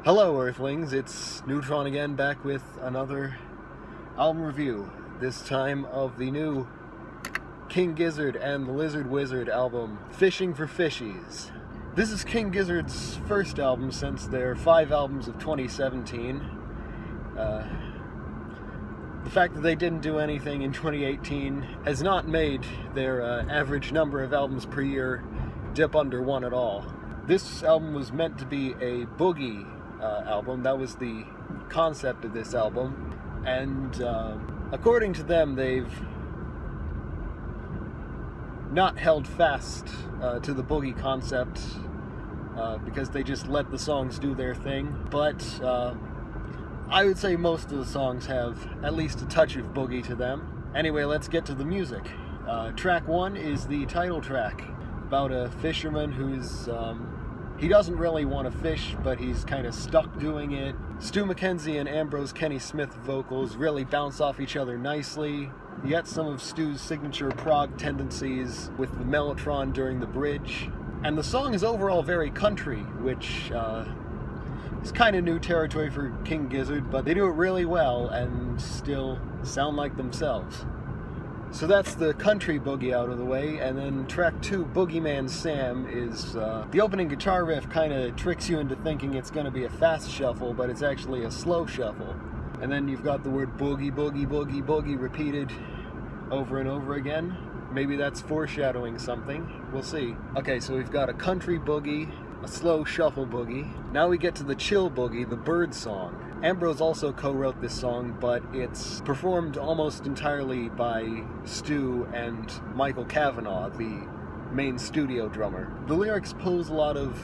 Hello Earthlings, it's Neutron again, back with another album review, this time of the new King Gizzard and the Lizard Wizard album, Fishing for Fishies. This is King Gizzard's first album since their 5 albums of 2017. The fact that they didn't do anything in 2018 has not made their average number of albums per year dip under 1 at all. This album was meant to be a boogie album. That was the concept of this album, and according to them, they've not held fast to the boogie concept because they just let the songs do their thing, but I would say most of the songs have at least a touch of boogie to them. Anyway, let's get to the music. Track 1 is the title track, about a fisherman who's he doesn't really want to fish, but he's kind of stuck doing it. Stu McKenzie and Ambrose Kenny Smith vocals really bounce off each other nicely. You get some of Stu's signature prog tendencies with the mellotron during the bridge. And the song is overall very country, which is kind of new territory for King Gizzard, but they do it really well and still sound like themselves. So that's the country boogie out of the way, and then track 2, Boogeyman Sam, is the opening guitar riff kind of tricks you into thinking it's going to be a fast shuffle, but it's actually a slow shuffle. And then you've got the word boogie, boogie, boogie, boogie repeated over and over again. Maybe that's foreshadowing something. We'll see. Okay, so we've got a country boogie, a slow shuffle boogie. Now we get to the chill boogie, the bird song. Ambrose also co-wrote this song, but it's performed almost entirely by Stu and Michael Cavanaugh, the main studio drummer. The lyrics pose a lot of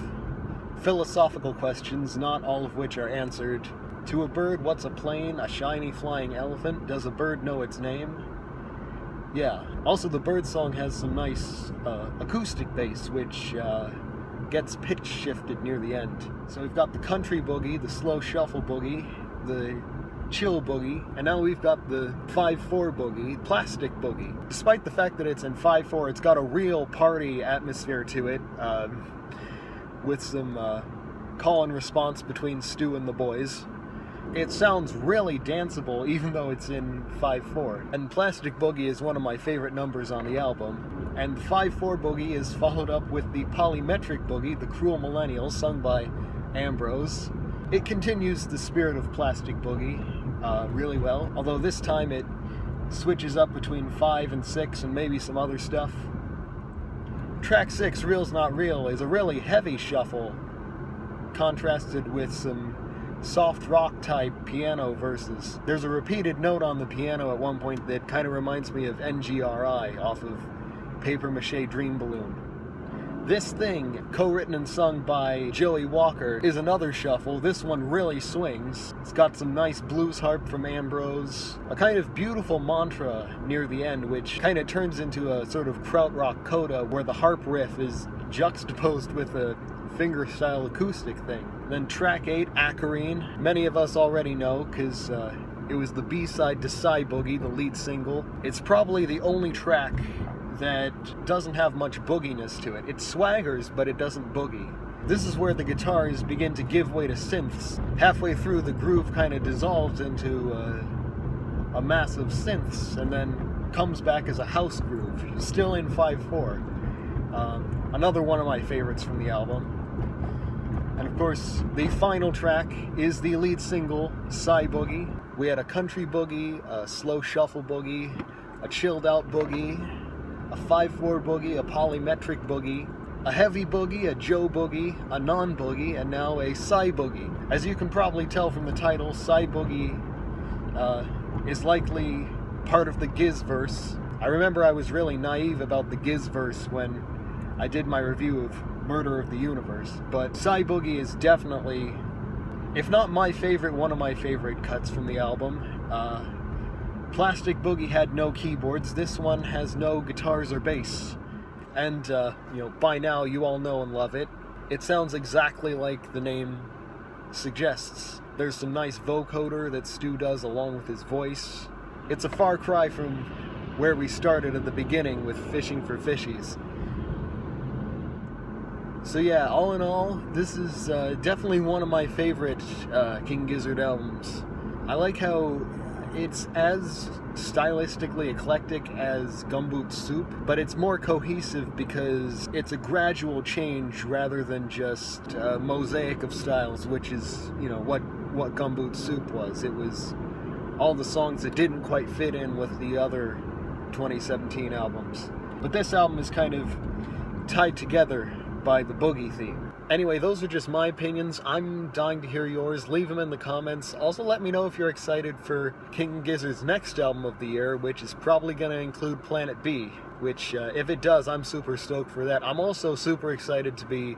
philosophical questions, not all of which are answered. To a bird, what's a plane? A shiny flying elephant? Does a bird know its name? Yeah. Also, the bird song has some nice acoustic bass, which gets pitch shifted near the end. So we've got the country boogie, the slow shuffle boogie, the chill boogie, and now we've got the 5/4 boogie, plastic boogie. Despite the fact that it's in 5/4, it's got a real party atmosphere to it, with some call and response between Stu and the boys. It sounds really danceable even though it's in 5/4. And Plastic Boogie is one of my favorite numbers on the album. And the 5/4 boogie is followed up with the Polymetric Boogie, the Cruel Millennial, sung by Ambrose. It continues the spirit of Plastic Boogie really well, although this time it switches up between 5 and 6 and maybe some other stuff. Track 6, Real's Not Real, is a really heavy shuffle, contrasted with some soft rock type piano verses. There's a repeated note on the piano at one point that kind of reminds me of NGRI off of Paper Mache Dream Balloon. This Thing, co-written and sung by Joey Walker, is another shuffle. This one really swings. It's got some nice blues harp from Ambrose, a kind of beautiful mantra near the end, which kind of turns into a sort of krautrock coda where the harp riff is juxtaposed with a fingerstyle acoustic thing. Then track 8, Acarine, many of us already know because it was the B-side to Psy Boogie, the lead single. It's probably the only track that doesn't have much booginess to it. It swaggers, but it doesn't boogie. This is where the guitars begin to give way to synths. Halfway through, the groove kind of dissolves into a mass of synths and then comes back as a house groove, still in 5/4. Another one of my favorites from the album. And of course, the final track is the lead single, Psy Boogie. We had a country boogie, a slow shuffle boogie, a chilled out boogie, a 5/4 boogie, a polymetric boogie, a heavy boogie, a Joe boogie, a non-boogie, and now a Psy Boogie. As you can probably tell from the title, Psy Boogie is likely part of the Giz verse. I remember I was really naive about the Giz verse when I did my review of Murder of the Universe, but Psy Boogie is definitely, if not my favorite, one of my favorite cuts from the album. Plastic Boogie had no keyboards. This one has no guitars or bass. And, by now you all know and love it. It sounds exactly like the name suggests. There's some nice vocoder that Stu does along with his voice. It's a far cry from where we started at the beginning with Fishing for Fishies. So yeah, all in all, this is definitely one of my favorite King Gizzard albums. I like how it's as stylistically eclectic as Gumboot Soup, but it's more cohesive because it's a gradual change rather than just a mosaic of styles, which is, you know, what Gumboot Soup was. It was all the songs that didn't quite fit in with the other 2017 albums. But this album is kind of tied together by the boogie theme. Anyway, those are just my opinions. I'm dying to hear yours. Leave them in the comments. Also, let me know if you're excited for King Gizzard's next album of the year, which is probably going to include Planet B, which, if it does, I'm super stoked for that. I'm also super excited to be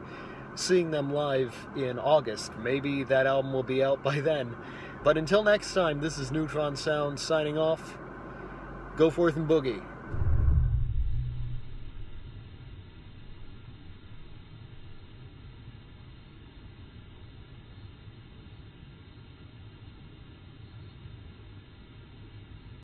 seeing them live in August. Maybe that album will be out by then. But until next time, this is Neutron Sound signing off. Go forth and boogie.